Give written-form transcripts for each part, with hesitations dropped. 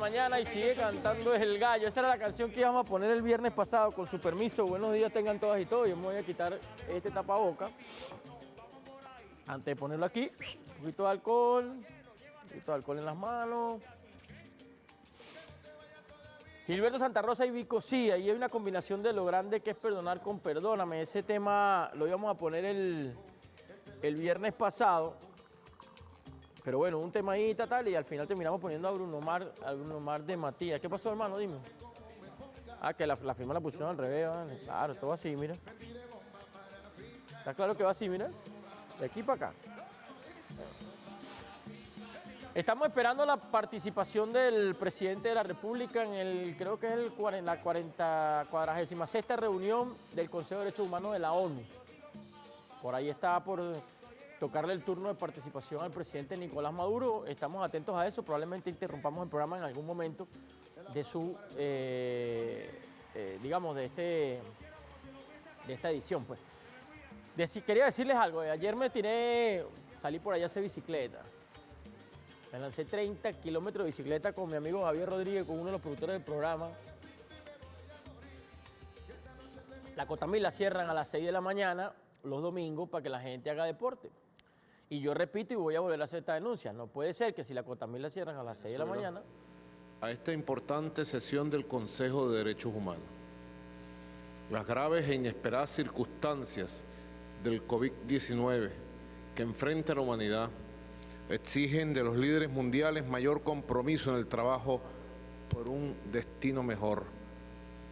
mañana y sigue cantando el gallo. Esta era la canción que íbamos a poner el viernes pasado, con su permiso. Buenos días tengan todas y todos. Yo me voy a quitar este tapaboca. Antes de ponerlo aquí, un poquito de alcohol en las manos. Gilberto Santa Rosa y Vico, sí, ahí hay una combinación de lo grande que es perdonar con perdóname. Ese tema lo íbamos a poner el viernes pasado. Pero bueno, un tema ahí tal, y al final terminamos poniendo a Bruno Mar de Matías. ¿Qué pasó, hermano? Dime. Ah, que la firma la pusieron al revés, ¿vale? Claro, todo así, mira. ¿Está claro que va así, mira? De aquí para acá. Estamos esperando la participación del presidente de la República en el, creo que es la 46ª reunión del Consejo de Derechos Humanos de la ONU. Por ahí está por tocarle el turno de participación al presidente Nicolás Maduro. Estamos atentos a eso. Probablemente interrumpamos el programa en algún momento de su, digamos, de esta edición, pues. Quería decirles algo. Ayer salí por allá a hacer bicicleta. Me lancé 30 kilómetros de bicicleta con mi amigo Javier Rodríguez, con uno de los productores del programa. La Cotamil la cierran a las 6 de la mañana los domingos para que la gente haga deporte. Y yo repito y voy a volver a hacer esta denuncia. No puede ser que si la Cotamil la cierran a las 6 de la mañana... A esta importante sesión del Consejo de Derechos Humanos. Las graves e inesperadas circunstancias del COVID-19 que enfrenta la humanidad exigen de los líderes mundiales mayor compromiso en el trabajo por un destino mejor,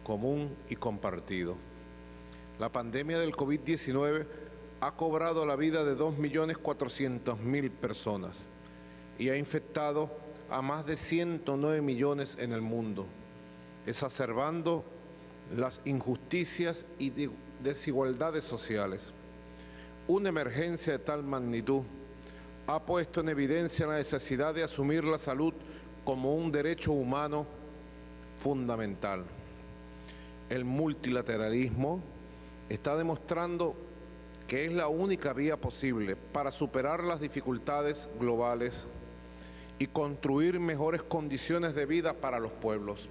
común y compartido. La pandemia del COVID-19 ha cobrado la vida de 2.400.000 personas y ha infectado a más de 109 millones en el mundo, exacerbando las injusticias y desigualdades sociales. Una emergencia de tal magnitud ha puesto en evidencia la necesidad de asumir la salud como un derecho humano fundamental. El multilateralismo está demostrando que es la única vía posible para superar las dificultades globales y construir mejores condiciones de vida para los pueblos.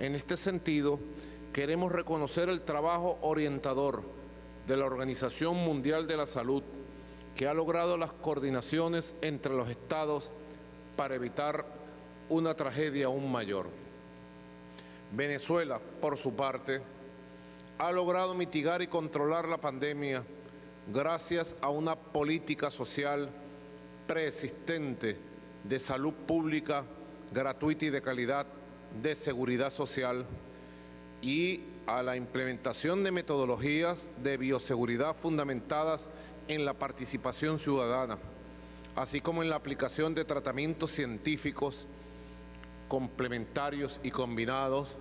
En este sentido, queremos reconocer el trabajo orientador de la Organización Mundial de la Salud, que ha logrado las coordinaciones entre los estados para evitar una tragedia aún mayor. Venezuela, por su parte, ha logrado mitigar y controlar la pandemia gracias a una política social preexistente de salud pública, gratuita y de calidad, de seguridad social y a la implementación de metodologías de bioseguridad fundamentadas en la participación ciudadana, así como en la aplicación de tratamientos científicos complementarios y combinados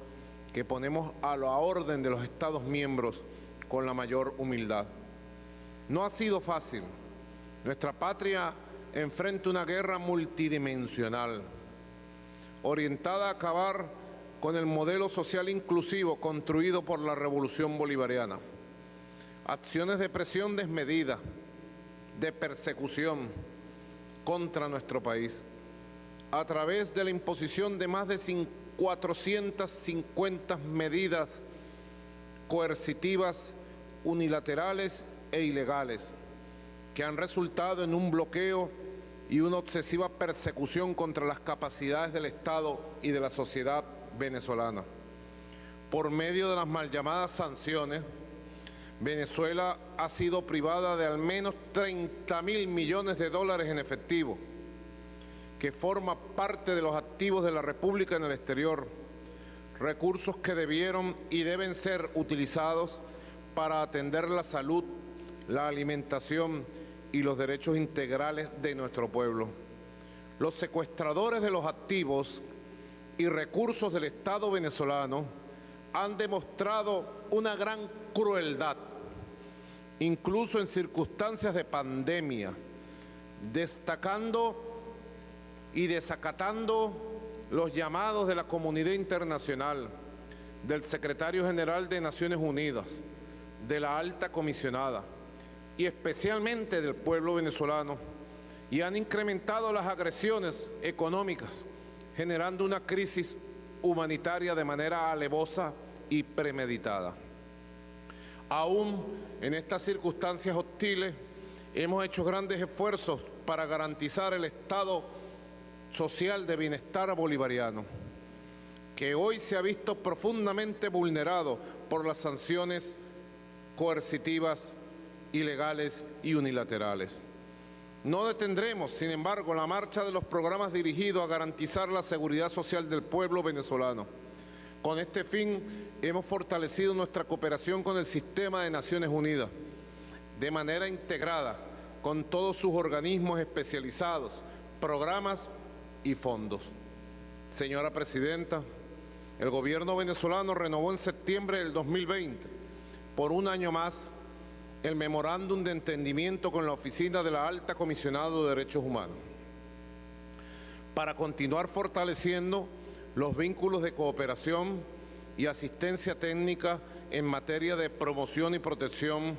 que ponemos a la orden de los Estados miembros con la mayor humildad. No ha sido fácil. Nuestra patria enfrenta una guerra multidimensional, orientada a acabar con el modelo social inclusivo construido por la Revolución Bolivariana. Acciones de presión desmedida, de persecución contra nuestro país, a través de la imposición de más de 450 medidas coercitivas, unilaterales e ilegales, que han resultado en un bloqueo y una obsesiva persecución contra las capacidades del Estado y de la sociedad venezolana. Por medio de las mal llamadas sanciones, Venezuela ha sido privada de al menos 30.000 millones de dólares en efectivo, que forma parte de los activos de la República en el exterior, recursos que debieron y deben ser utilizados para atender la salud, la alimentación y los derechos integrales de nuestro pueblo. Los secuestradores de los activos y recursos del Estado venezolano han demostrado una gran crueldad, incluso en circunstancias de pandemia, destacando y desacatando los llamados de la comunidad internacional, del secretario general de Naciones Unidas, de la alta comisionada y especialmente del pueblo venezolano, y han incrementado las agresiones económicas, generando una crisis humanitaria de manera alevosa y premeditada. Aún en estas circunstancias hostiles, hemos hecho grandes esfuerzos para garantizar el estado social de bienestar bolivariano, que hoy se ha visto profundamente vulnerado por las sanciones coercitivas, ilegales y unilaterales. No detendremos, sin embargo, la marcha de los programas dirigidos a garantizar la seguridad social del pueblo venezolano. Con este fin, hemos fortalecido nuestra cooperación con el sistema de Naciones Unidas de manera integrada con todos sus organismos especializados, programas y fondos. Señora Presidenta, el gobierno venezolano renovó en septiembre del 2020 por un año más el memorándum de entendimiento con la Oficina de la Alta Comisionada de Derechos Humanos para continuar fortaleciendo los vínculos de cooperación y asistencia técnica en materia de promoción y protección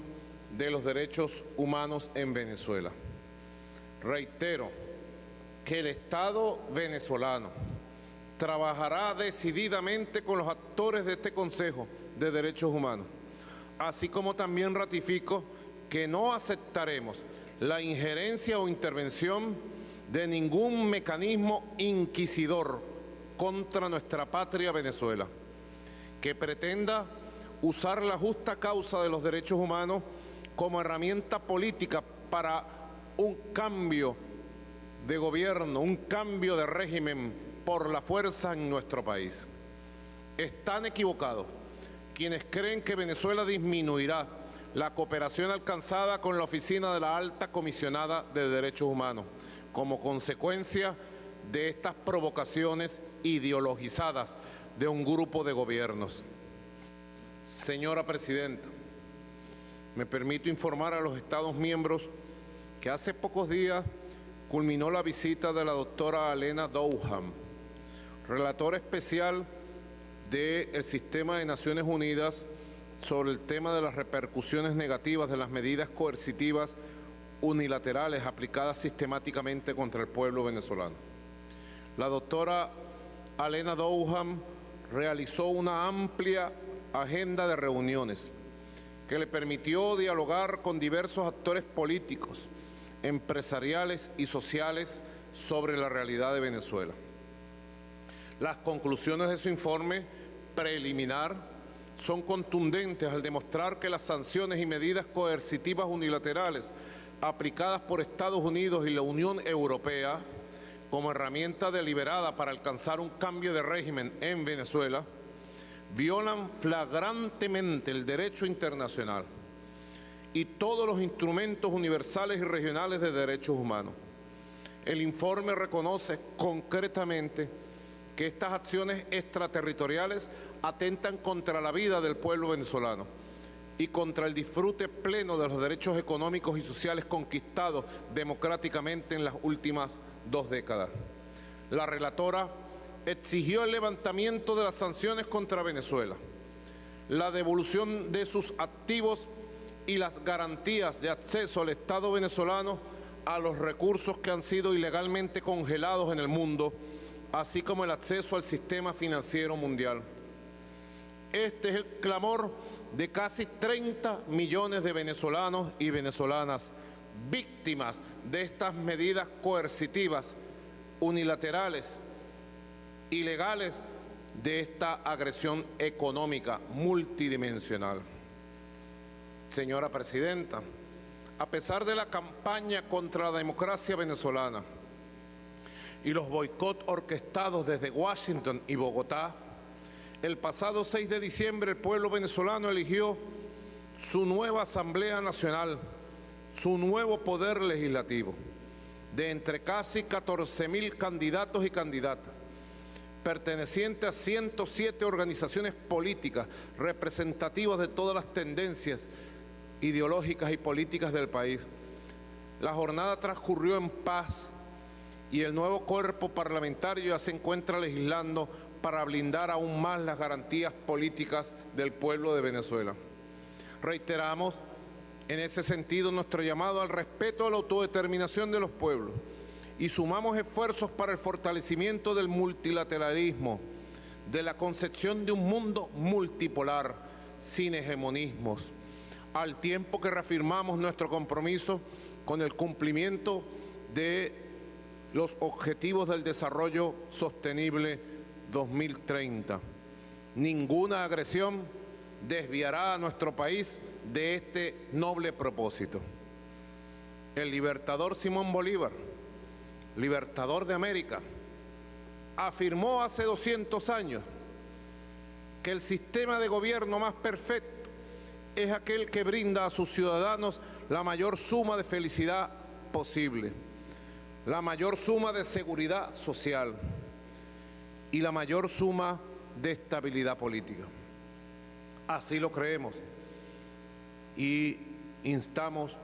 de los derechos humanos en Venezuela. Reitero que el Estado venezolano trabajará decididamente con los actores de este Consejo de Derechos Humanos, así como también ratifico que no aceptaremos la injerencia o intervención de ningún mecanismo inquisidor contra nuestra patria Venezuela, que pretenda usar la justa causa de los derechos humanos como herramienta política para un cambio de gobierno, un cambio de régimen por la fuerza en nuestro país. Están equivocados quienes creen que Venezuela disminuirá la cooperación alcanzada con la Oficina de la Alta Comisionada de Derechos Humanos como consecuencia de estas provocaciones ideologizadas de un grupo de gobiernos. Señora Presidenta, me permito informar a los Estados miembros que hace pocos días culminó la visita de la doctora Alena Douham, relatora especial del Sistema de Naciones Unidas sobre el tema de las repercusiones negativas de las medidas coercitivas unilaterales aplicadas sistemáticamente contra el pueblo venezolano. La doctora Alena Douham realizó una amplia agenda de reuniones que le permitió dialogar con diversos actores políticos, empresariales y sociales sobre la realidad de Venezuela. Las conclusiones de su informe preliminar son contundentes al demostrar que las sanciones y medidas coercitivas unilaterales aplicadas por Estados Unidos y la Unión Europea como herramienta deliberada para alcanzar un cambio de régimen en Venezuela violan flagrantemente el derecho internacional y todos los instrumentos universales y regionales de derechos humanos. El informe reconoce concretamente que estas acciones extraterritoriales atentan contra la vida del pueblo venezolano y contra el disfrute pleno de los derechos económicos y sociales conquistados democráticamente en las últimas 2 décadas. La relatora exigió el levantamiento de las sanciones contra Venezuela, la devolución de sus activos y las garantías de acceso al Estado venezolano a los recursos que han sido ilegalmente congelados en el mundo, así como el acceso al sistema financiero mundial. Este es el clamor de casi 30 millones de venezolanos y venezolanas víctimas de estas medidas coercitivas, unilaterales, ilegales, de esta agresión económica multidimensional. Señora Presidenta, a pesar de la campaña contra la democracia venezolana y los boicots orquestados desde Washington y Bogotá, el pasado 6 de diciembre el pueblo venezolano eligió su nueva Asamblea Nacional, su nuevo poder legislativo, de entre casi 14.000 candidatos y candidatas, pertenecientes a 107 organizaciones políticas representativas de todas las tendencias ideológicas y políticas del país. La jornada transcurrió en paz y el nuevo cuerpo parlamentario ya se encuentra legislando para blindar aún más las garantías políticas del pueblo de Venezuela. Reiteramos en ese sentido nuestro llamado al respeto a la autodeterminación de los pueblos y sumamos esfuerzos para el fortalecimiento del multilateralismo, de la concepción de un mundo multipolar, sin hegemonismos, al tiempo que reafirmamos nuestro compromiso con el cumplimiento de los Objetivos del Desarrollo Sostenible 2030. Ninguna agresión desviará a nuestro país de este noble propósito. El libertador Simón Bolívar, libertador de América, afirmó hace 200 años que el sistema de gobierno más perfecto es aquel que brinda a sus ciudadanos la mayor suma de felicidad posible, la mayor suma de seguridad social y la mayor suma de estabilidad política. Así lo creemos y instamos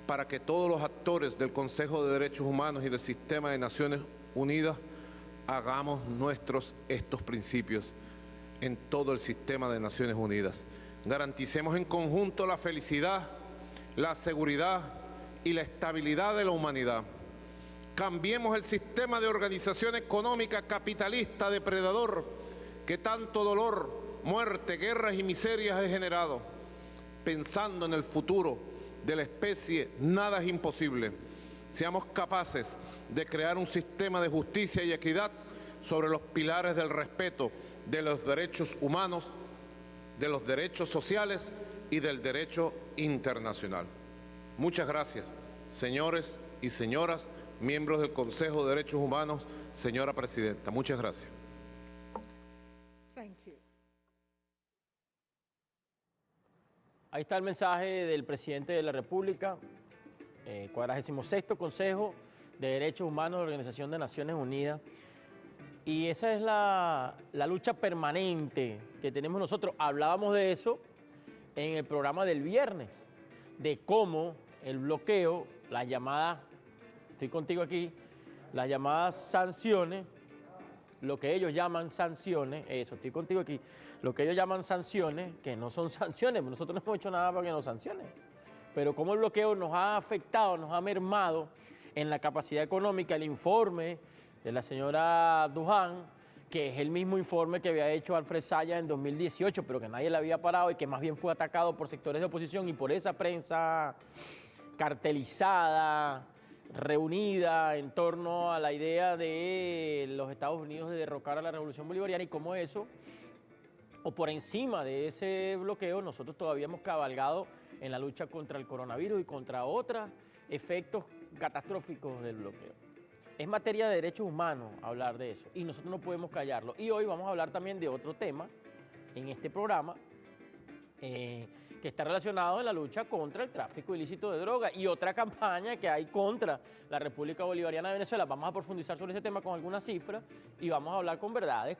para que todos los actores del Consejo de Derechos Humanos y del Sistema de Naciones Unidas hagamos nuestros estos principios en todo el sistema de Naciones Unidas. Garanticemos en conjunto la felicidad, la seguridad y la estabilidad de la humanidad. Cambiemos el sistema de organización económica capitalista depredador que tanto dolor, muerte, guerras y miserias ha generado. Pensando en el futuro de la especie, nada es imposible. Seamos capaces de crear un sistema de justicia y equidad sobre los pilares del respeto de los derechos humanos, de los derechos sociales y del derecho internacional. Muchas gracias, señores y señoras, miembros del Consejo de Derechos Humanos, señora Presidenta. Muchas gracias. Ahí está el mensaje del presidente de la República, 46º Consejo de Derechos Humanos de la Organización de Naciones Unidas. Y esa es la lucha permanente que tenemos nosotros. Hablábamos de eso en el programa del viernes, de cómo el bloqueo, las llamadas, estoy contigo aquí, las llamadas sanciones, lo que ellos llaman sanciones, eso, estoy contigo aquí, lo que ellos llaman sanciones, que no son sanciones, nosotros no hemos hecho nada para que nos sancionen, pero cómo el bloqueo nos ha afectado, nos ha mermado en la capacidad económica. El informe de la señora Duján, que es el mismo informe que había hecho Alfred Sayas en 2018, pero que nadie le había parado y que más bien fue atacado por sectores de oposición y por esa prensa cartelizada, reunida en torno a la idea de los Estados Unidos de derrocar a la Revolución Bolivariana, y cómo eso, o por encima de ese bloqueo, nosotros todavía hemos cabalgado en la lucha contra el coronavirus y contra otros efectos catastróficos del bloqueo. Es materia de derechos humanos hablar de eso y nosotros no podemos callarlo. Y hoy vamos a hablar también de otro tema en este programa que está relacionado en la lucha contra el tráfico ilícito de drogas y otra campaña que hay contra la República Bolivariana de Venezuela. Vamos a profundizar sobre ese tema con algunas cifras y vamos a hablar con verdades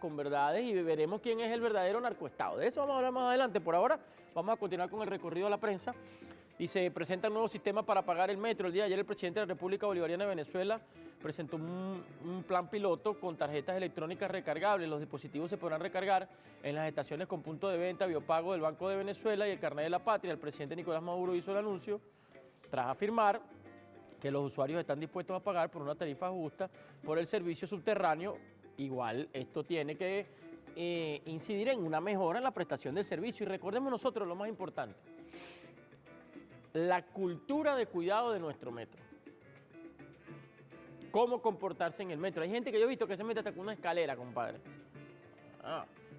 y veremos quién es el verdadero narcoestado. De eso vamos a hablar más adelante. Por ahora vamos a continuar con el recorrido de la prensa. Y se presenta un nuevo sistema para pagar el metro. El día de ayer el presidente de la República Bolivariana de Venezuela presentó un plan piloto con tarjetas electrónicas recargables. Los dispositivos se podrán recargar en las estaciones con punto de venta, biopago del Banco de Venezuela y el Carnet de la Patria. El presidente Nicolás Maduro hizo el anuncio tras afirmar que los usuarios están dispuestos a pagar por una tarifa justa por el servicio subterráneo. Igual esto tiene que incidir en una mejora en la prestación del servicio. Y recordemos nosotros lo más importante: la cultura de cuidado de nuestro metro. Cómo comportarse en el metro. Hay gente que yo he visto que se mete hasta con una escalera, compadre.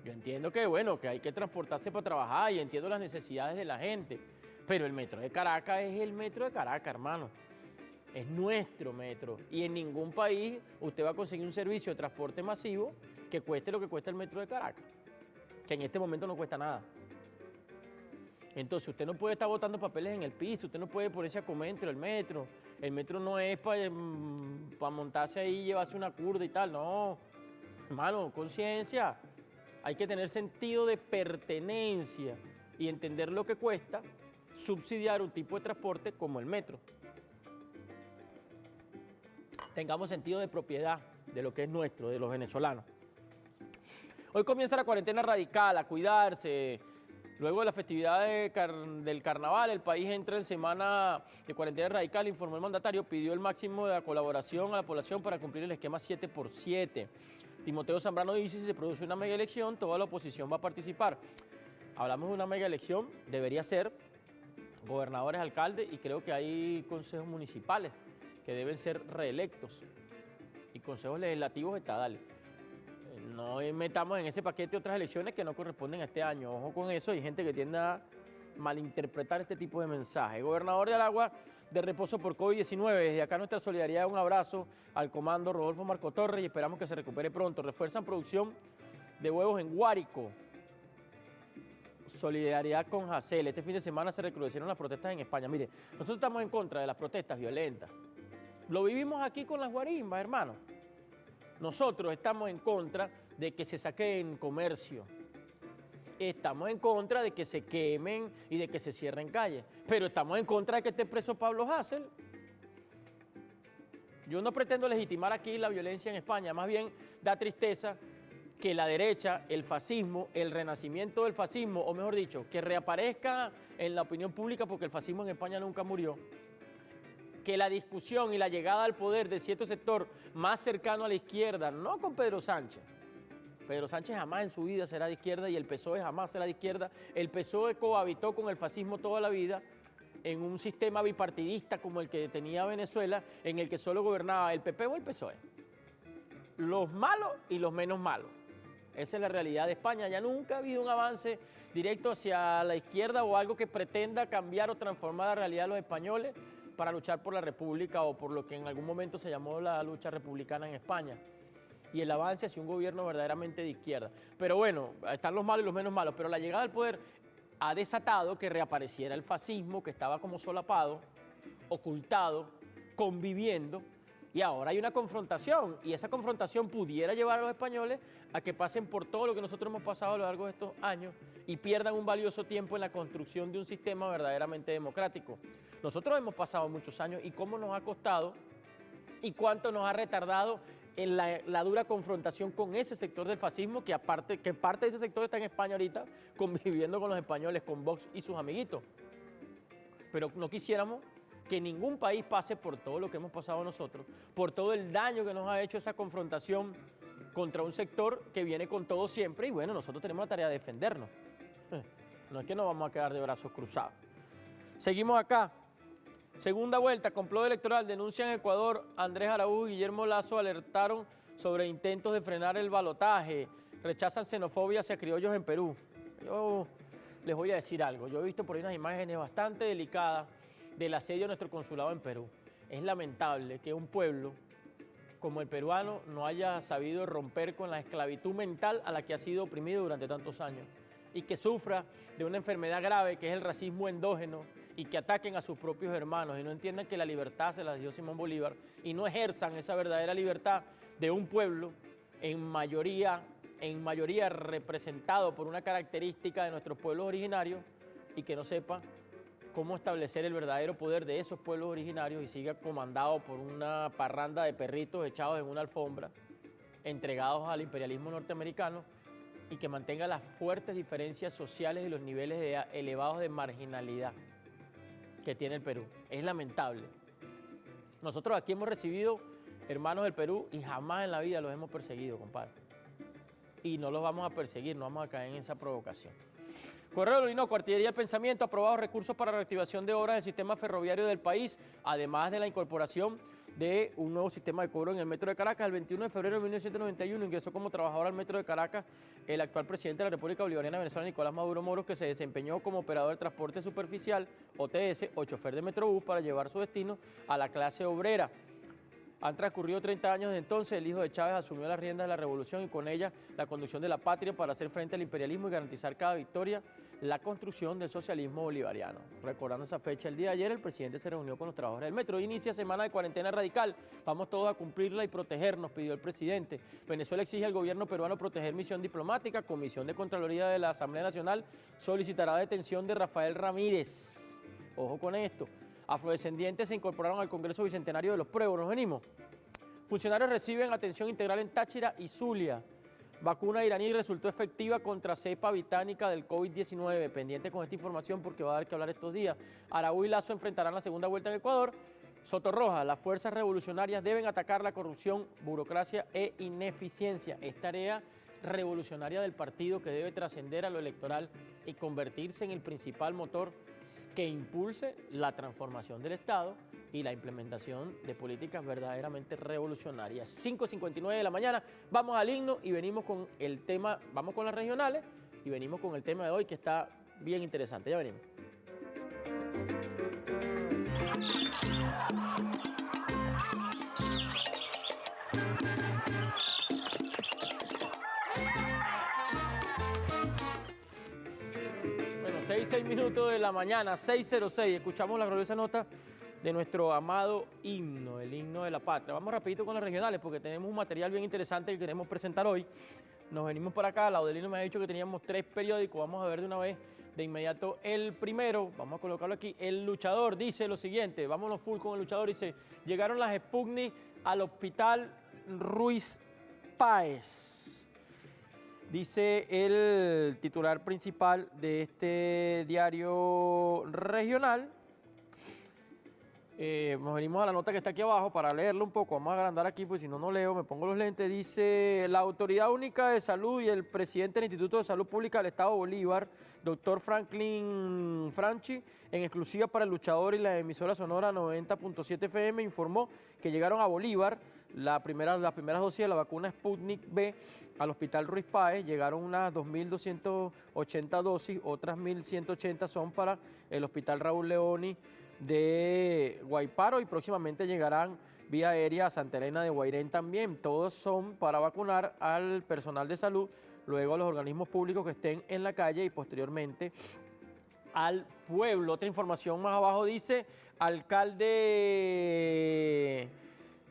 Yo entiendo que, bueno, que hay que transportarse para trabajar y entiendo las necesidades de la gente, pero el metro de Caracas es el metro de Caracas, hermano. Es nuestro metro y en ningún país usted va a conseguir un servicio de transporte masivo que cueste lo que cuesta el metro de Caracas, que en este momento no cuesta nada. Entonces usted no puede estar botando papeles en el piso, usted no puede ponerse a comer dentro del metro. El metro no es para montarse ahí y llevarse una curda y tal, no. Hermano, conciencia. Hay que tener sentido de pertenencia y entender lo que cuesta subsidiar un tipo de transporte como el metro. Tengamos sentido de propiedad de lo que es nuestro, de los venezolanos. Hoy comienza la cuarentena radical, a cuidarse. Luego de la festividad del carnaval, el país entra en semana de cuarentena radical, informó el mandatario, pidió el máximo de la colaboración a la población para cumplir el esquema 7x7. Timoteo Zambrano dice, si se produce una mega elección, toda la oposición va a participar. Hablamos de una mega elección, debería ser gobernadores, alcaldes, y creo que hay consejos municipales que deben ser reelectos y consejos legislativos estadales. No metamos en ese paquete otras elecciones que no corresponden a este año. Ojo con eso, hay gente que tiende a malinterpretar este tipo de mensajes. Gobernador de Aragua de reposo por COVID-19. Desde acá nuestra solidaridad, un abrazo al comando Rodolfo Marco Torres y esperamos que se recupere pronto. Refuerzan producción de huevos en Guárico. Solidaridad con Jacel. Este fin de semana se recrudecieron las protestas en España. Mire, nosotros estamos en contra de las protestas violentas. Lo vivimos aquí con las guarimbas, hermano. Nosotros estamos en contra de que se saquen comercio. Estamos en contra de que se quemen y de que se cierren calles. Pero estamos en contra de que esté preso Pablo Hasél. Yo no pretendo legitimar aquí la violencia en España. Más bien da tristeza que la derecha, el fascismo, el renacimiento del fascismo, o mejor dicho, que reaparezca en la opinión pública porque el fascismo en España nunca murió. Que la discusión y la llegada al poder de cierto sector más cercano a la izquierda, no con Pedro Sánchez. Pedro Sánchez jamás en su vida será de izquierda y el PSOE jamás será de izquierda. El PSOE cohabitó con el fascismo toda la vida en un sistema bipartidista como el que tenía Venezuela, en el que solo gobernaba el PP o el PSOE. Los malos y los menos malos. Esa es la realidad de España. Ya nunca ha habido un avance directo hacia la izquierda o algo que pretenda cambiar o transformar la realidad de los españoles para luchar por la República o por lo que en algún momento se llamó la lucha republicana en España y el avance hacia un gobierno verdaderamente de izquierda. Pero bueno, están los malos y los menos malos, pero la llegada al poder ha desatado que reapareciera el fascismo que estaba como solapado, ocultado, conviviendo, y ahora hay una confrontación, y esa confrontación pudiera llevar a los españoles a que pasen por todo lo que nosotros hemos pasado a lo largo de estos años y pierdan un valioso tiempo en la construcción de un sistema verdaderamente democrático. Nosotros hemos pasado muchos años y cómo nos ha costado y cuánto nos ha retardado en la dura confrontación con ese sector del fascismo que parte de ese sector está en España ahorita conviviendo con los españoles, con Vox y sus amiguitos. Pero no quisiéramos que ningún país pase por todo lo que hemos pasado nosotros, por todo el daño que nos ha hecho esa confrontación contra un sector que viene con todo siempre y bueno, nosotros tenemos la tarea de defendernos. No es que nos vamos a quedar de brazos cruzados. Seguimos acá. Segunda vuelta, complot electoral, denuncian en Ecuador. Andrés Araújo y Guillermo Lasso alertaron sobre intentos de frenar el balotaje. Rechazan xenofobia hacia criollos en Perú. Yo les voy a decir algo. Yo he visto por ahí unas imágenes bastante delicadas del asedio a nuestro consulado en Perú. Es lamentable que un pueblo como el peruano no haya sabido romper con la esclavitud mental a la que ha sido oprimido durante tantos años y que sufra de una enfermedad grave que es el racismo endógeno y que ataquen a sus propios hermanos y no entiendan que la libertad se la dio Simón Bolívar y no ejerzan esa verdadera libertad de un pueblo en mayoría representado por una característica de nuestros pueblos originarios y que no sepa cómo establecer el verdadero poder de esos pueblos originarios y siga comandado por una parranda de perritos echados en una alfombra, entregados al imperialismo norteamericano y que mantenga las fuertes diferencias sociales y los niveles elevados de marginalidad que tiene el Perú. Es lamentable. Nosotros aquí hemos recibido hermanos del Perú y jamás en la vida los hemos perseguido, compadre. Y no los vamos a perseguir, no vamos a caer en esa provocación. Correo del Orinoco, Artillería del Pensamiento, aprobados recursos para reactivación de obras del sistema ferroviario del país, además de la incorporación de un nuevo sistema de cobro en el Metro de Caracas. El 21 de febrero de 1991 ingresó como trabajador al Metro de Caracas el actual presidente de la República Bolivariana de Venezuela, Nicolás Maduro Moros, que se desempeñó como operador de transporte superficial, OTS, o chofer de Metrobús para llevar su destino a la clase obrera. Han transcurrido 30 años desde entonces, el hijo de Chávez asumió las riendas de la revolución y con ella la conducción de la patria para hacer frente al imperialismo y garantizar cada victoria la construcción del socialismo bolivariano. Recordando esa fecha, el día de ayer el presidente se reunió con los trabajadores del Metro. Inicia semana de cuarentena radical. Vamos todos a cumplirla y protegernos, pidió el presidente. Venezuela exige al gobierno peruano proteger misión diplomática. Comisión de Contraloría de la Asamblea Nacional solicitará detención de Rafael Ramírez. Ojo con esto. Afrodescendientes se incorporaron al Congreso Bicentenario de los Pueblos. Nos venimos. Funcionarios reciben atención integral en Táchira y Zulia. Vacuna iraní resultó efectiva contra cepa británica del COVID-19. Pendiente con esta información porque va a dar que hablar estos días. Araújo y Lasso enfrentarán la segunda vuelta en Ecuador. Sotorroja, las fuerzas revolucionarias deben atacar la corrupción, burocracia e ineficiencia. Es tarea revolucionaria del partido que debe trascender a lo electoral y convertirse en el principal motor que impulse la transformación del Estado y la implementación de políticas verdaderamente revolucionarias. 5:59 de la mañana, vamos al himno y venimos con el tema, vamos con las regionales y venimos con el tema de hoy que está bien interesante. Ya venimos. Bueno, 6 minutos de la mañana, 6:06, escuchamos la gloriosa nota de nuestro amado himno, el himno de la patria. Vamos rapidito con las regionales porque tenemos un material bien interesante que queremos presentar hoy. Nos venimos para acá, Laudelino me ha dicho que teníamos 3 periódicos, vamos a ver de una vez, de inmediato el primero, vamos a colocarlo aquí. El Luchador dice lo siguiente, vámonos full con el Luchador, dice: llegaron las Sputnik al hospital Ruiz Páez. Dice el titular principal de este diario regional. Nos venimos a la nota que está aquí abajo para leerlo un poco. Vamos a agrandar aquí, pues si no, no leo, me pongo los lentes. Dice: la Autoridad Única de Salud y el presidente del Instituto de Salud Pública del Estado Bolívar, doctor Franklin Franchi, en exclusiva para el Luchador y la emisora sonora 90.7 FM, informó que llegaron a Bolívar las primeras dosis de la vacuna Sputnik V al Hospital Ruiz Páez. Llegaron unas 2.280 dosis, otras 1.180 son para el Hospital Raúl Leoni de Guayparo y próximamente llegarán vía aérea a Santa Elena de Guairén también. Todos son para vacunar al personal de salud, luego a los organismos públicos que estén en la calle y posteriormente al pueblo. Otra información más abajo dice: alcalde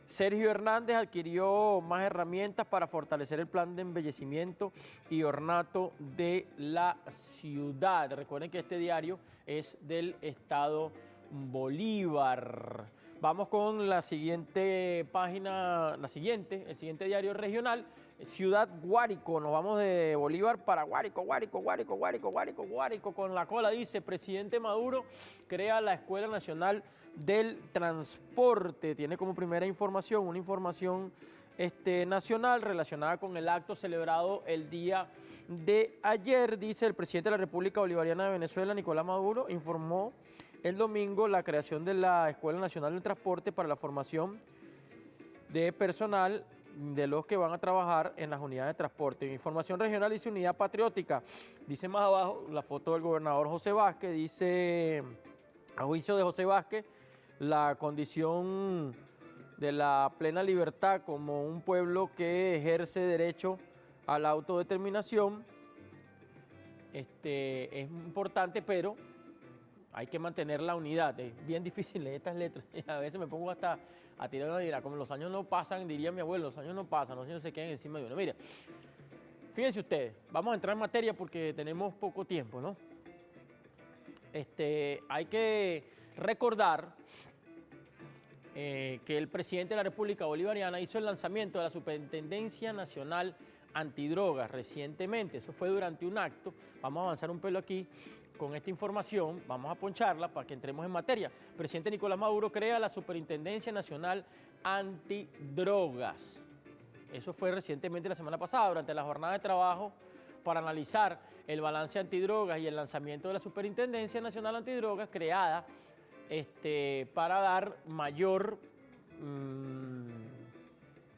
Sergio Hernández adquirió más herramientas para fortalecer el plan de embellecimiento y ornato de la ciudad. Recuerden que este diario es del Estado Bolívar. Vamos con la siguiente página, el siguiente diario regional, Ciudad Guárico. Nos vamos de Bolívar para Guárico, con la cola. Dice: presidente Maduro crea la Escuela Nacional del Transporte. Tiene como primera información una información nacional relacionada con el acto celebrado el día de ayer. Dice: el presidente de la República Bolivariana de Venezuela, Nicolás Maduro, informó el domingo la creación de la Escuela Nacional del Transporte para la formación de personal de los que van a trabajar en las unidades de transporte. Información regional dice: Unidad Patriótica. Dice más abajo la foto del gobernador José Vázquez. Dice: a juicio de José Vázquez, la condición de la plena libertad como un pueblo que ejerce derecho a la autodeterminación es importante, pero hay que mantener la unidad. Es bien difícil leer estas letras. A veces me pongo hasta a tirar una idea. Como los años no pasan, diría mi abuelo, los años no pasan, los años se quedan encima de uno. Mire, fíjense ustedes, vamos a entrar en materia porque tenemos poco tiempo, ¿no? Hay que recordar que el presidente de la República Bolivariana hizo el lanzamiento de la Superintendencia Nacional Antidrogas recientemente. Eso fue durante un acto. Vamos a avanzar un pelo aquí con esta información, vamos a poncharla para que entremos en materia. El presidente Nicolás Maduro crea la Superintendencia Nacional Antidrogas. Eso fue recientemente la semana pasada, durante la jornada de trabajo para analizar el balance antidrogas y el lanzamiento de la Superintendencia Nacional Antidrogas creada para dar mayor...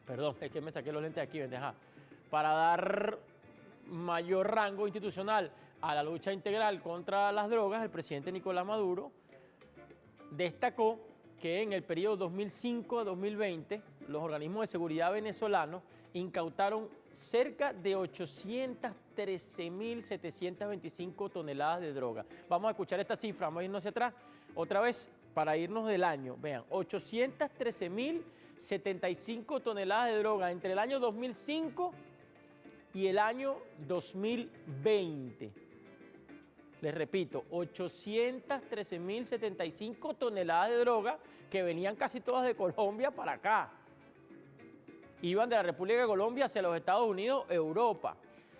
perdón, es que me saqué los lentes de aquí, para dar mayor rango institucional a la lucha integral contra las drogas. El presidente Nicolás Maduro destacó que en el periodo 2005 a 2020 los organismos de seguridad venezolanos incautaron cerca de 813.725 toneladas de droga. Vamos a escuchar esta cifra, vamos a irnos hacia atrás otra vez para irnos del año. Vean, 813.075 toneladas de droga entre el año 2005 y el año 2020. Les repito, 813.075 toneladas de droga que venían casi todas de Colombia para acá. iban de la República de Colombia hacia los Estados Unidos, Europa.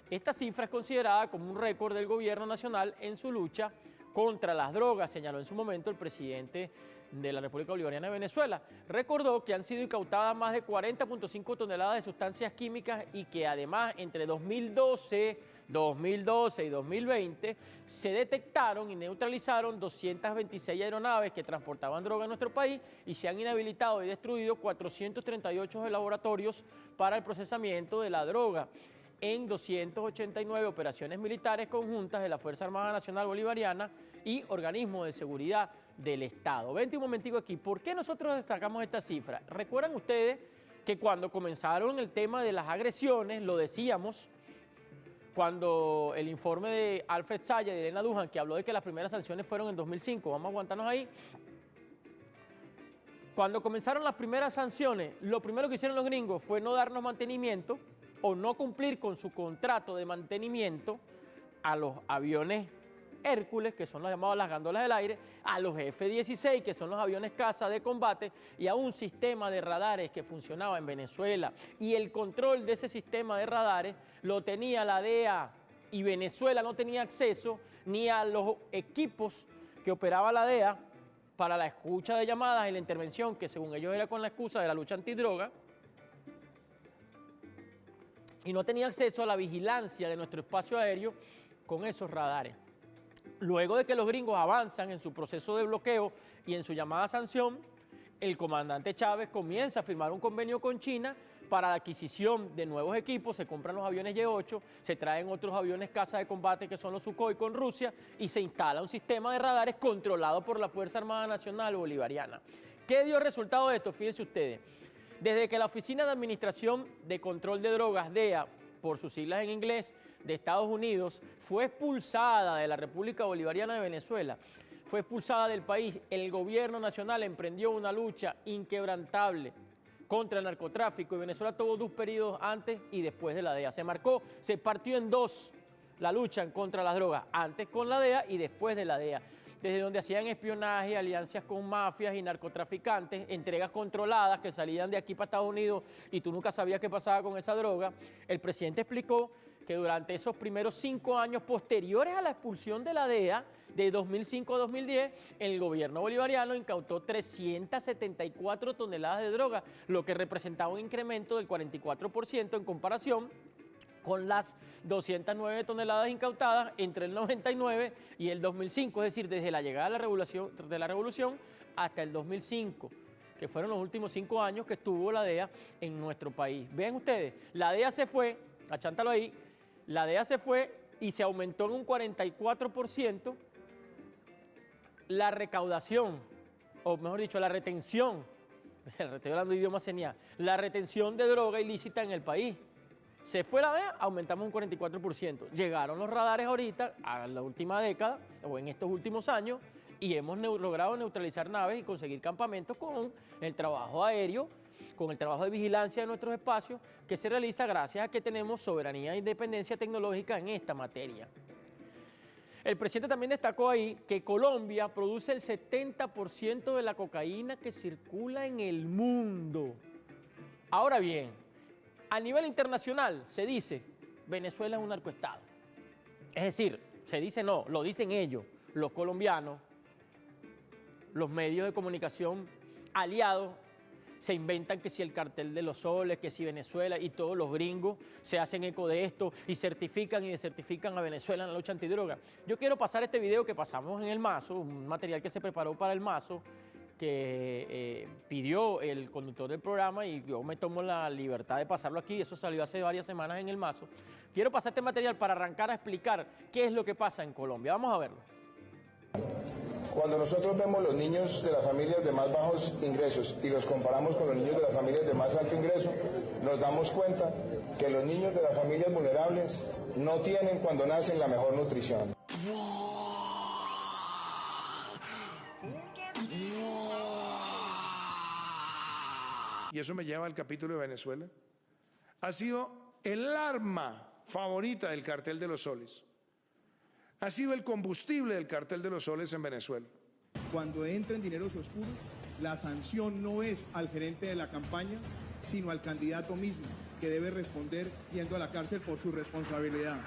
Esta cifra es considerada como un récord del gobierno nacional en su lucha contra las drogas, señaló en su momento el presidente de la República Bolivariana de Venezuela. Recordó que han sido incautadas más de 40.5 toneladas de sustancias químicas y que además entre 2012 y 2020 se detectaron y neutralizaron 226 aeronaves que transportaban droga en nuestro país y se han inhabilitado y destruido 438 laboratorios para el procesamiento de la droga en 289 operaciones militares conjuntas de la Fuerza Armada Nacional Bolivariana y organismos de seguridad del Estado. Vente un momentico aquí, ¿por qué nosotros destacamos esta cifra? ¿Recuerdan ustedes que cuando comenzaron el tema de las agresiones, lo decíamos, cuando el informe de Alfred Saya y de Elena Duhan, que habló de que las primeras sanciones fueron en 2005, vamos a aguantarnos ahí. Cuando comenzaron las primeras sanciones, lo primero que hicieron los gringos fue no darnos mantenimiento o no cumplir con su contrato de mantenimiento a los aviones Hércules, que son los llamados las gandolas del aire, a los F-16, que son los aviones caza de combate, y a un sistema de radares que funcionaba en Venezuela. Y el control de ese sistema de radares lo tenía la DEA, y Venezuela no tenía acceso ni a los equipos que operaba la DEA para la escucha de llamadas y la intervención, que según ellos era con la excusa de la lucha antidroga, y no tenía acceso a la vigilancia de nuestro espacio aéreo con esos radares. Luego de que los gringos avanzan en su proceso de bloqueo y en su llamada sanción, el comandante Chávez comienza a firmar un convenio con China para la adquisición de nuevos equipos, se compran los aviones Y-8, se traen otros aviones caza de combate que son los Sukhoi con Rusia y se instala un sistema de radares controlado por la Fuerza Armada Nacional Bolivariana. ¿Qué dio resultado de esto? Fíjense ustedes, desde que la Oficina de Administración de Control de Drogas, DEA, por sus siglas en inglés, de Estados Unidos, fue expulsada de la República Bolivariana de Venezuela, fue expulsada del país, el gobierno nacional emprendió una lucha inquebrantable contra el narcotráfico y Venezuela tuvo dos periodos antes y después de la DEA. Se partió en dos la lucha contra las drogas, antes con la DEA y después de la DEA. Desde donde hacían espionaje, alianzas con mafias y narcotraficantes, entregas controladas que salían de aquí para Estados Unidos y tú nunca sabías qué pasaba con esa droga. El presidente explicó que durante esos primeros 5 años posteriores a la expulsión de la DEA, de 2005 a 2010, el gobierno bolivariano incautó 374 toneladas de droga, lo que representaba un incremento del 44% en comparación con las 209 toneladas incautadas entre el 99 y el 2005, es decir, desde la llegada de la revolución hasta el 2005, que fueron los últimos 5 años que estuvo la DEA en nuestro país. Vean ustedes, la DEA se fue, achántalo ahí, la DEA se fue y se aumentó en un 44% la recaudación, o mejor dicho, la retención, estoy hablando de idioma señal, la retención de droga ilícita en el país. Se fue la DEA, aumentamos un 44%. Llegaron los radares ahorita, a la última década, o en estos últimos años, y hemos logrado neutralizar naves y conseguir campamentos con el trabajo aéreo, con el trabajo de vigilancia de nuestros espacios, que se realiza gracias a que tenemos soberanía e independencia tecnológica en esta materia. El presidente también destacó ahí que Colombia produce el 70% de la cocaína que circula en el mundo. Ahora bien, a nivel internacional se dice, Venezuela es un narcoestado. Es decir, se dice no, lo dicen ellos, los colombianos, los medios de comunicación aliados, se inventan que si el cartel de los soles, que si Venezuela y todos los gringos se hacen eco de esto y certifican y desertifican a Venezuela en la lucha antidroga. Yo quiero pasar este video que pasamos en el Mazo, un material que se preparó para el Mazo, que pidió el conductor del programa y yo me tomo la libertad de pasarlo aquí, eso salió hace varias semanas en el Mazo. Quiero pasar este material para arrancar a explicar qué es lo que pasa en Colombia. Vamos a verlo. Cuando nosotros vemos los niños de las familias de más bajos ingresos y los comparamos con los niños de las familias de más alto ingreso, nos damos cuenta que los niños de las familias vulnerables no tienen cuando nacen la mejor nutrición. Y eso me lleva al capítulo de Venezuela. Ha sido el arma favorita del cartel de los soles. Ha sido el combustible del cartel de los soles en Venezuela. Cuando entra en dineros oscuros, la sanción no es al gerente de la campaña, sino al candidato mismo, que debe responder yendo a la cárcel por su responsabilidad.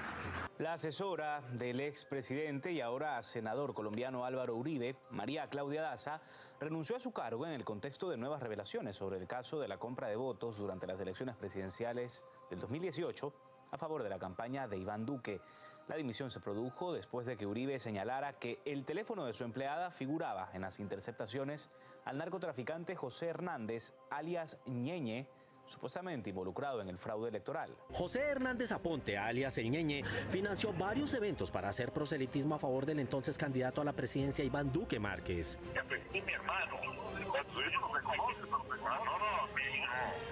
La asesora del expresidente y ahora senador colombiano Álvaro Uribe, María Claudia Daza, renunció a su cargo en el contexto de nuevas revelaciones sobre el caso de la compra de votos durante las elecciones presidenciales del 2018 a favor de la campaña de Iván Duque. La dimisión se produjo después de que Uribe señalara que el teléfono de su empleada figuraba en las interceptaciones al narcotraficante José Hernández, alias Ñeñe, supuestamente involucrado en el fraude electoral. José Hernández Aponte, alias El Ñeñe, financió varios eventos para hacer proselitismo a favor del entonces candidato a la presidencia Iván Duque Márquez. Es mi hermano. Ellos no me conocen, pero mi hermano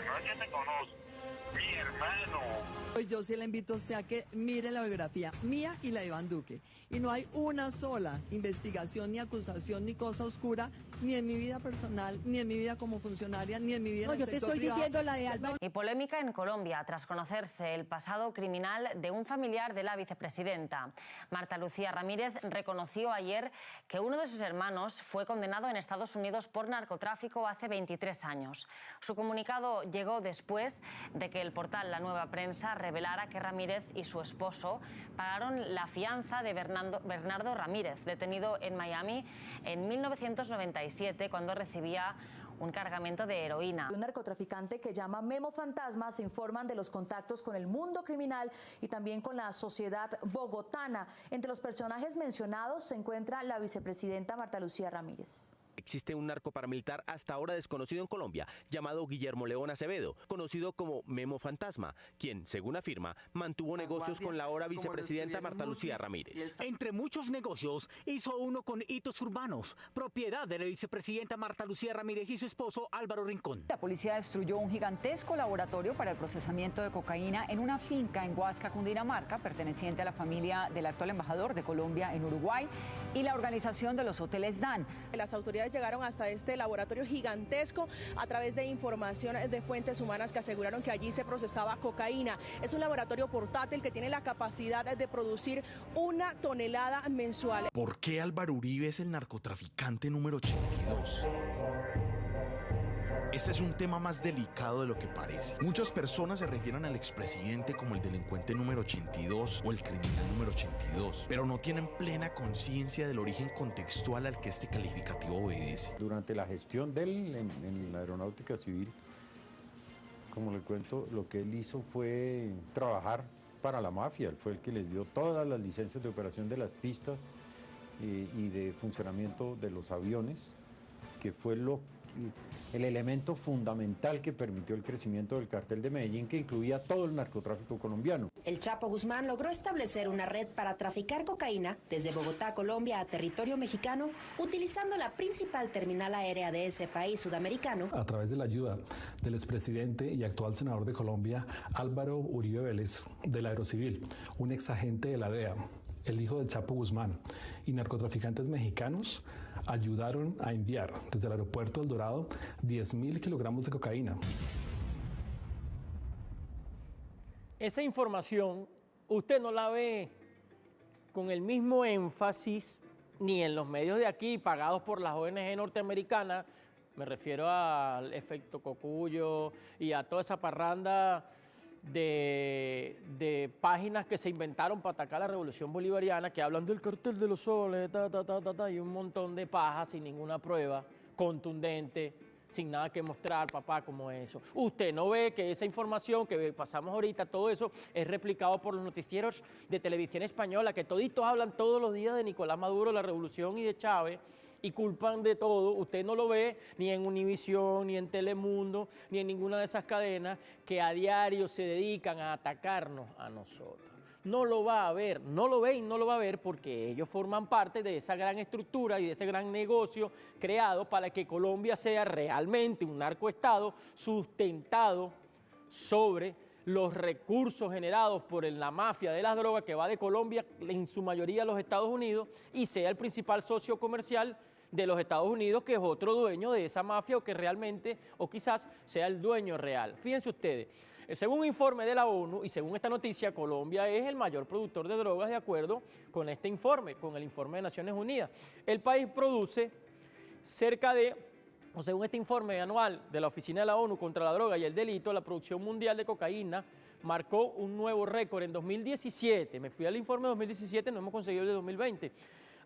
nadie me conoce. Mi hermano. Yo sí le invito a usted a que mire la biografía mía y la de Iván Duque. Y no hay una sola investigación, ni acusación, ni cosa oscura, ni en mi vida personal, ni en mi vida como funcionaria, ni en mi vida en el sector privado. Yo te estoy diciendo la de Álvaro. Y polémica en Colombia tras conocerse el pasado criminal de un familiar de la vicepresidenta. Marta Lucía Ramírez reconoció ayer que uno de sus hermanos fue condenado en Estados Unidos por narcotráfico hace 23 años. Su comunicado llegó después de que el portal La Nueva Prensa revelara que Ramírez y su esposo pagaron la fianza de Bernardo Ramírez, detenido en Miami en 1997 cuando recibía un cargamento de heroína. Un narcotraficante que llama Memo Fantasma se informan de los contactos con el mundo criminal y también con la sociedad bogotana. Entre los personajes mencionados se encuentra la vicepresidenta Marta Lucía Ramírez. Existe un narco paramilitar hasta ahora desconocido en Colombia, llamado Guillermo León Acevedo, conocido como Memo Fantasma, quien, según afirma, mantuvo negocios con la ahora vicepresidenta Marta Lucía Ramírez. Entre muchos negocios, hizo uno con Hitos Urbanos, propiedad de la vicepresidenta Marta Lucía Ramírez y su esposo Álvaro Rincón. La policía destruyó un gigantesco laboratorio para el procesamiento de cocaína en una finca en Huasca, Cundinamarca, perteneciente a la familia del actual embajador de Colombia en Uruguay y la organización de los hoteles DAN. Las autoridades llegaron hasta este laboratorio gigantesco a través de información de fuentes humanas que aseguraron que allí se procesaba cocaína. Es un laboratorio portátil que tiene la capacidad de producir 1 tonelada mensual. ¿Por qué Álvaro Uribe es el narcotraficante número 82? Este es un tema más delicado de lo que parece. Muchas personas se refieren al expresidente como el delincuente número 82 o el criminal número 82, pero no tienen plena conciencia del origen contextual al que este calificativo obedece. Durante la gestión de él en la aeronáutica civil, como le cuento, lo que él hizo fue trabajar para la mafia. Él fue el que les dio todas las licencias de operación de las pistas y de funcionamiento de los aviones, que fue el elemento fundamental que permitió el crecimiento del cartel de Medellín, que incluía todo el narcotráfico colombiano. El Chapo Guzmán logró establecer una red para traficar cocaína desde Bogotá, Colombia, a territorio mexicano, utilizando la principal terminal aérea de ese país sudamericano. A través de la ayuda del expresidente y actual senador de Colombia, Álvaro Uribe Vélez, del Aerocivil, un exagente de la DEA, el hijo del Chapo Guzmán, y narcotraficantes mexicanos ayudaron a enviar desde el aeropuerto El Dorado 10.000 kilogramos de cocaína. Esa información usted no la ve con el mismo énfasis ni en los medios de aquí pagados por las ONG norteamericanas. Me refiero al efecto Cocuyo y a toda esa parranda de páginas que se inventaron para atacar la revolución bolivariana, que hablan del cartel de los soles, y un montón de paja sin ninguna prueba contundente, sin nada que mostrar, papá, como eso. Usted no ve que esa información que pasamos ahorita, todo eso es replicado por los noticieros de televisión española, que toditos hablan todos los días de Nicolás Maduro, la revolución y de Chávez, y culpan de todo. Usted no lo ve ni en Univisión, ni en Telemundo, ni en ninguna de esas cadenas que a diario se dedican a atacarnos a nosotros. No lo va a ver, no lo ve y no lo va a ver porque ellos forman parte de esa gran estructura y de ese gran negocio creado para que Colombia sea realmente un narcoestado sustentado sobre los recursos generados por la mafia de las drogas que va de Colombia en su mayoría a los Estados Unidos y sea el principal socio comercial de los Estados Unidos, que es otro dueño de esa mafia o que realmente, o quizás sea el dueño real. Fíjense ustedes, según un informe de la ONU y según esta noticia, Colombia es el mayor productor de drogas de acuerdo con este informe, con el informe de Naciones Unidas. El país produce cerca de Según este informe anual de la Oficina de la ONU contra la Droga y el Delito, la producción mundial de cocaína marcó un nuevo récord en 2017. Me fui al informe de 2017, no hemos conseguido el de 2020,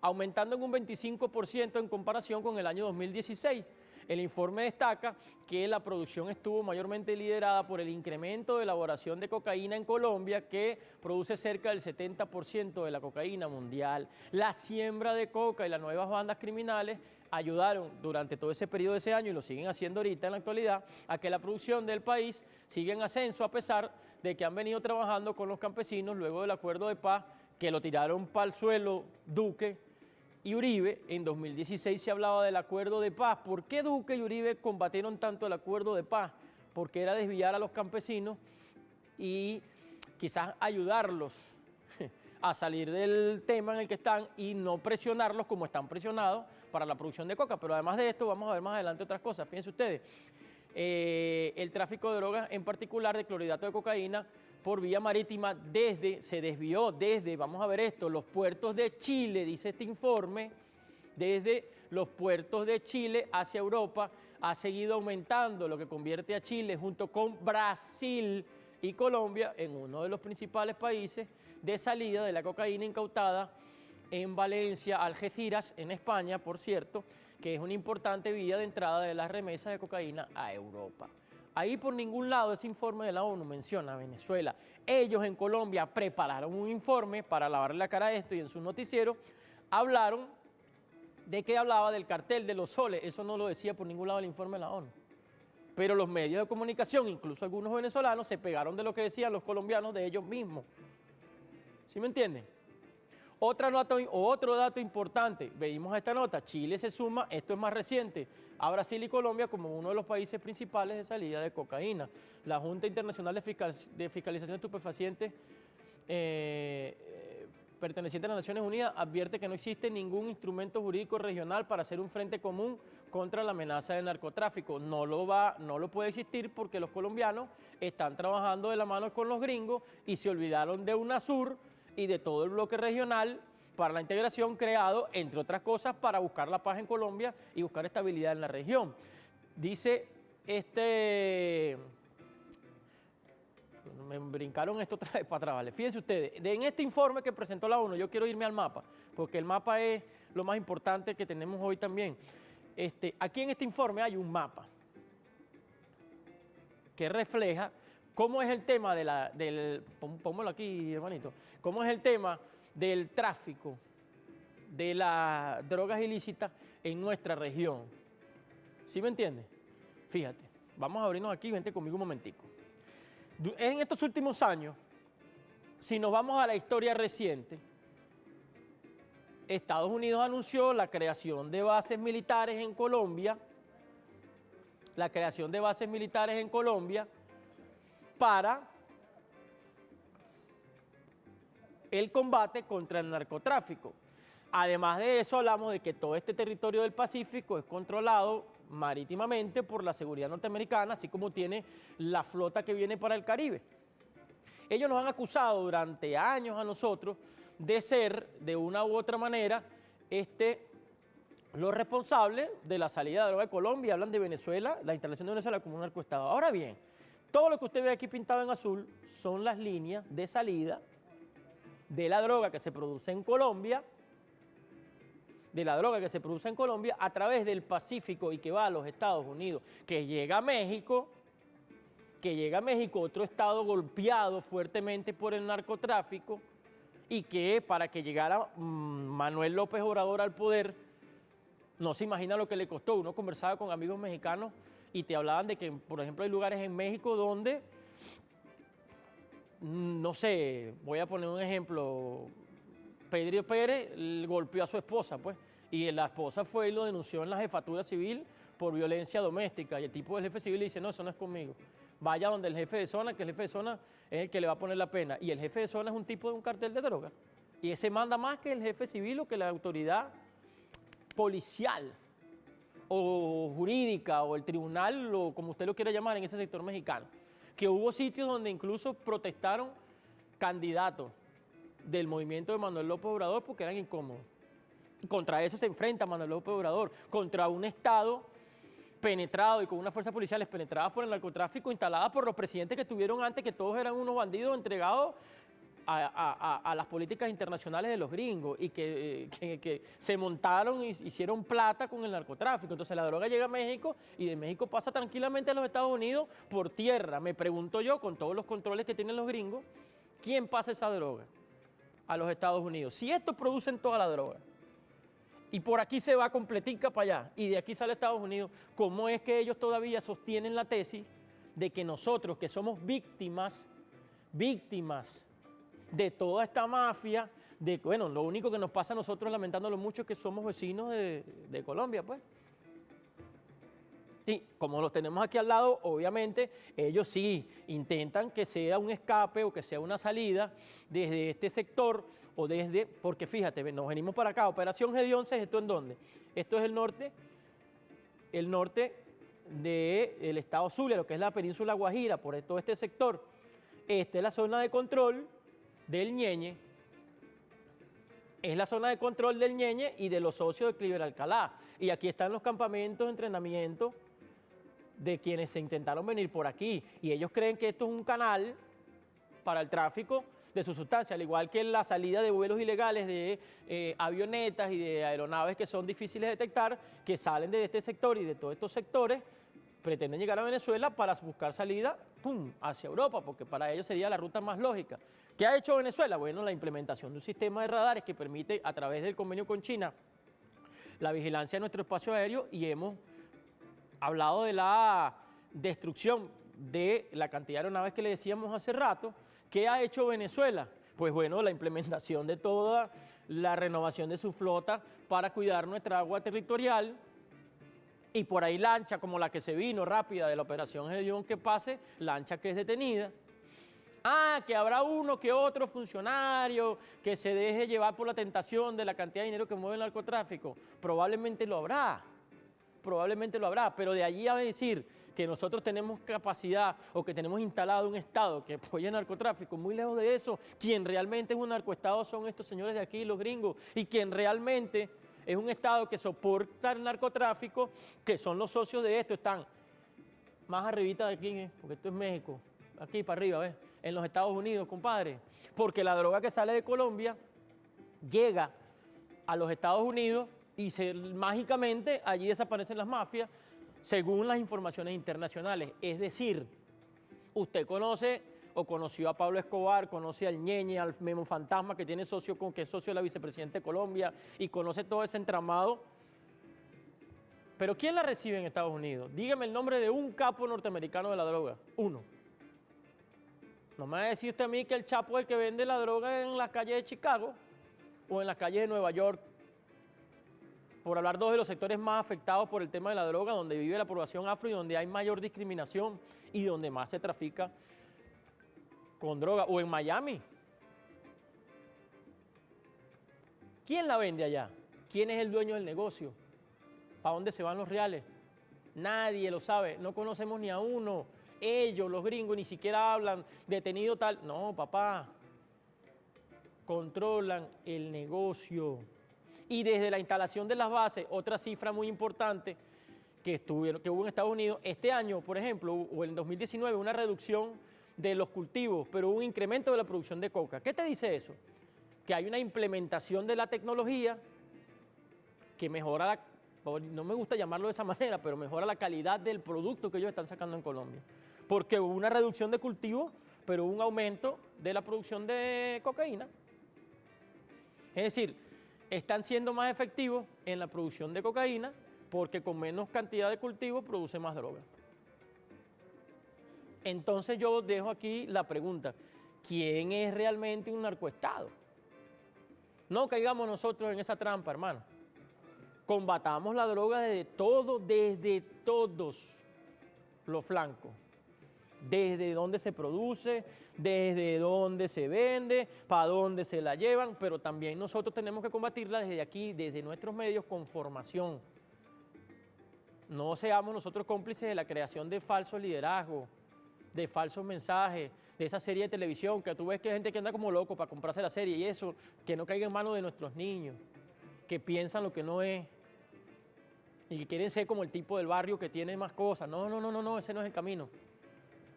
aumentando en un 25% en comparación con el año 2016. El informe destaca que la producción estuvo mayormente liderada por el incremento de elaboración de cocaína en Colombia, que produce cerca del 70% de la cocaína mundial. La siembra de coca y las nuevas bandas criminales ayudaron durante todo ese periodo de ese año, y lo siguen haciendo ahorita en la actualidad, a que la producción del país siga en ascenso, a pesar de que han venido trabajando con los campesinos luego del acuerdo de paz, que lo tiraron para el suelo Duque y Uribe. En 2016 se hablaba del acuerdo de paz. ¿Por qué Duque y Uribe combatieron tanto el acuerdo de paz? Porque era desviar a los campesinos y quizás ayudarlos a salir del tema en el que están y no presionarlos como están presionados para la producción de coca. Pero además de esto, vamos a ver más adelante otras cosas. Fíjense ustedes, el tráfico de drogas, en particular de clorhidrato de cocaína, por vía marítima se desvió desde, vamos a ver esto, los puertos de Chile, dice este informe, desde los puertos de Chile hacia Europa, ha seguido aumentando, lo que convierte a Chile junto con Brasil y Colombia en uno de los principales países de salida de la cocaína incautada en Valencia, Algeciras, en España, por cierto, que es una importante vía de entrada de las remesas de cocaína a Europa. Ahí por ningún lado ese informe de la ONU menciona a Venezuela. Ellos en Colombia prepararon un informe para lavarle la cara a esto, y en su noticiero hablaron de que hablaba del cartel de los soles. Eso no lo decía por ningún lado el informe de la ONU. Pero los medios de comunicación, incluso algunos venezolanos, se pegaron de lo que decían los colombianos de ellos mismos. ¿Sí me entienden? Otro dato importante, veimos esta nota, Chile se suma, esto es más reciente, a Brasil y Colombia como uno de los países principales de salida de cocaína. La Junta Internacional de Fiscalización de Estupefacientes, perteneciente a las Naciones Unidas, advierte que no existe ningún instrumento jurídico regional para hacer un frente común contra la amenaza del narcotráfico. No lo puede existir porque los colombianos están trabajando de la mano con los gringos y se olvidaron de UNASUR y de todo el bloque regional para la integración creado, entre otras cosas, para buscar la paz en Colombia y buscar estabilidad en la región. Dice me brincaron esto otra vez para atrás, ¿vale? Fíjense ustedes, en este informe que presentó la ONU, yo quiero irme al mapa, porque el mapa es lo más importante que tenemos hoy también. Aquí en este informe hay un mapa que refleja cómo es el tema póngalo aquí, hermanito, cómo es el tema del tráfico de las drogas ilícitas en nuestra región. ¿Sí me entiendes? Fíjate, vamos a abrirnos aquí, vente conmigo un momentico. En estos últimos años, si nos vamos a la historia reciente, Estados Unidos anunció la creación de bases militares en Colombia, para el combate contra el narcotráfico. Además de eso, hablamos de que todo este territorio del Pacífico es controlado marítimamente por la seguridad norteamericana, así como tiene la flota que viene para el Caribe. Ellos nos han acusado durante años a nosotros de ser, de una u otra manera, los responsables de la salida de droga de Colombia. Hablan de Venezuela, la instalación de Venezuela como un narcoestado. Ahora bien, todo lo que usted ve aquí pintado en azul son las líneas de salida de la droga que se produce en Colombia, a través del Pacífico y que va a los Estados Unidos, que llega a México, otro estado golpeado fuertemente por el narcotráfico, y que para que llegara Manuel López Obrador al poder, no se imagina lo que le costó. Uno conversaba con amigos mexicanos y te hablaban de que, por ejemplo, hay lugares en México donde, no sé, voy a poner un ejemplo, Pedro Pérez golpeó a su esposa, pues, y la esposa fue y lo denunció en la jefatura civil por violencia doméstica, y el tipo del jefe civil le dice, no, eso no es conmigo. Vaya donde el jefe de zona, que el jefe de zona es el que le va a poner la pena, y el jefe de zona es un tipo de un cartel de droga, y ese manda más que el jefe civil o que la autoridad policial o jurídica o el tribunal, o como usted lo quiera llamar, en ese sector mexicano. Que hubo sitios donde incluso protestaron candidatos del movimiento de Manuel López Obrador porque eran incómodos. Contra eso se enfrenta Manuel López Obrador, contra un Estado penetrados y con unas fuerzas policiales penetradas por el narcotráfico, instaladas por los presidentes que estuvieron antes, que todos eran unos bandidos entregados a las políticas internacionales de los gringos y que se montaron y hicieron plata con el narcotráfico. Entonces la droga llega a México y de México pasa tranquilamente a los Estados Unidos por tierra. Me pregunto yo, con todos los controles que tienen los gringos, ¿quién pasa esa droga a los Estados Unidos? Si estos producen toda la droga y por aquí se va completica para allá y de aquí sale a Estados Unidos, ¿cómo es que ellos todavía sostienen la tesis de que nosotros, que somos víctimas de toda esta mafia, bueno, lo único que nos pasa a nosotros, lamentándolo mucho, es que somos vecinos de Colombia, pues? Y como los tenemos aquí al lado, obviamente, ellos sí intentan que sea un escape o que sea una salida desde este sector o desde, porque fíjate, nos venimos para acá, Operación G11, ¿esto en dónde? Esto es el norte del estado Zulia, lo que es la península Guajira, por todo este sector. Esta es la zona de control del Ñeñe, es la zona de control del Ñeñe y de los socios de Cliver Alcalá. Y aquí están los campamentos de entrenamiento de quienes se intentaron venir por aquí. Y ellos creen que esto es un canal para el tráfico de su sustancia, al igual que la salida de vuelos ilegales de avionetas y de aeronaves que son difíciles de detectar, que salen de este sector y de todos estos sectores, pretenden llegar a Venezuela para buscar salida hacia Europa, porque para ellos sería la ruta más lógica. ¿Qué ha hecho Venezuela? Bueno, la implementación de un sistema de radares que permite, a través del convenio con China, la vigilancia de nuestro espacio aéreo, y hemos hablado de la destrucción de la cantidad de aeronaves que le decíamos hace rato. ¿Qué ha hecho Venezuela? Pues bueno, la implementación de toda la renovación de su flota para cuidar nuestra agua territorial, y por ahí lancha como la que se vino rápida de la operación Gedeón, que pase, lancha que es detenida. Que habrá uno que otro funcionario que se deje llevar por la tentación de la cantidad de dinero que mueve el narcotráfico. Probablemente lo habrá, pero de allí a decir que nosotros tenemos capacidad o que tenemos instalado un Estado que apoya el narcotráfico, muy lejos de eso. Quien realmente es un narcoestado son estos señores de aquí, los gringos, y quien realmente es un Estado que soporta el narcotráfico, que son los socios de esto, están más arribita de aquí, porque esto es México, aquí para arriba, ¿ves? En los Estados Unidos, compadre, porque la droga que sale de Colombia llega a los Estados Unidos y mágicamente allí desaparecen las mafias, según las informaciones internacionales. Es decir, usted conoce o conoció a Pablo Escobar, conoce al Ñeñe, al Memo Fantasma, que tiene socio que es socio de la vicepresidenta de Colombia, y conoce todo ese entramado. Pero ¿quién la recibe en Estados Unidos? Dígame el nombre de un capo norteamericano de la droga. Uno. No me va a decir usted a mí que el Chapo es el que vende la droga en las calles de Chicago o en las calles de Nueva York, por hablar dos de los sectores más afectados por el tema de la droga, donde vive la población afro y donde hay mayor discriminación y donde más se trafica con droga, o en Miami. ¿Quién la vende allá? ¿Quién es el dueño del negocio? ¿Para dónde se van los reales? Nadie lo sabe, no conocemos ni a uno. Ellos, los gringos, ni siquiera hablan detenido tal. No, papá, controlan el negocio. Y desde la instalación de las bases, otra cifra muy importante que hubo en Estados Unidos, este año, por ejemplo, o en 2019, una reducción de los cultivos, pero un incremento de la producción de coca. ¿Qué te dice eso? Que hay una implementación de la tecnología que mejora, no me gusta llamarlo de esa manera, pero mejora la calidad del producto que ellos están sacando en Colombia. Porque hubo una reducción de cultivos, pero hubo un aumento de la producción de cocaína. Es decir, están siendo más efectivos en la producción de cocaína porque con menos cantidad de cultivos produce más droga. Entonces yo dejo aquí la pregunta, ¿quién es realmente un narcoestado? No caigamos nosotros en esa trampa, hermano. Combatamos la droga desde todos los flancos. Desde dónde se produce, desde dónde se vende, para dónde se la llevan, pero también nosotros tenemos que combatirla desde aquí, desde nuestros medios, con formación. No seamos nosotros cómplices de la creación de falsos liderazgos, de falsos mensajes, de esa serie de televisión, que tú ves que hay gente que anda como loco para comprarse la serie y eso, que no caiga en manos de nuestros niños, que piensan lo que no es. y que quieren ser como el tipo del barrio que tiene más cosas. No, ese no es el camino.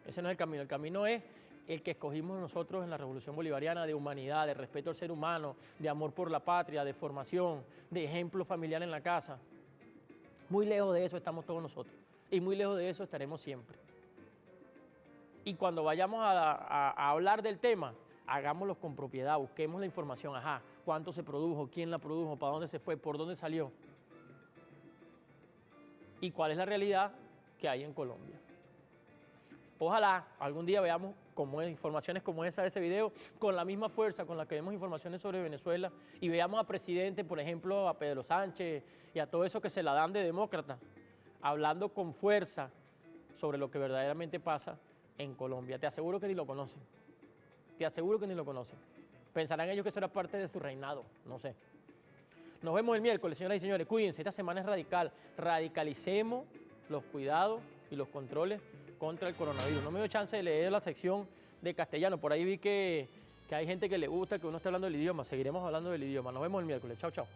Ese no es el camino. El camino es el que escogimos nosotros en la Revolución Bolivariana, de humanidad, de respeto al ser humano, de amor por la patria, de formación, de ejemplo familiar en la casa. Muy lejos de eso estamos todos nosotros y muy lejos de eso estaremos siempre. Y cuando vayamos a hablar del tema, hagámoslo con propiedad, busquemos la información, ajá, cuánto se produjo, quién la produjo, para dónde se fue, por dónde salió y cuál es la realidad que hay en Colombia. Ojalá algún día veamos informaciones como esa de ese video con la misma fuerza con la que vemos informaciones sobre Venezuela y veamos a presidente, por ejemplo, a Pedro Sánchez y a todo eso que se la dan de demócrata, hablando con fuerza sobre lo que verdaderamente pasa en Colombia. Te aseguro que ni lo conocen. Te aseguro que ni lo conocen. Pensarán ellos que eso era parte de su reinado, no sé. Nos vemos el miércoles, señoras y señores. Cuídense, esta semana es radical. Radicalicemos los cuidados y los controles contra el coronavirus. No me dio chance de leer la sección de castellano. Por ahí vi que hay gente que le gusta que uno esté hablando del idioma. Seguiremos hablando del idioma. Nos vemos el miércoles. Chao, chao.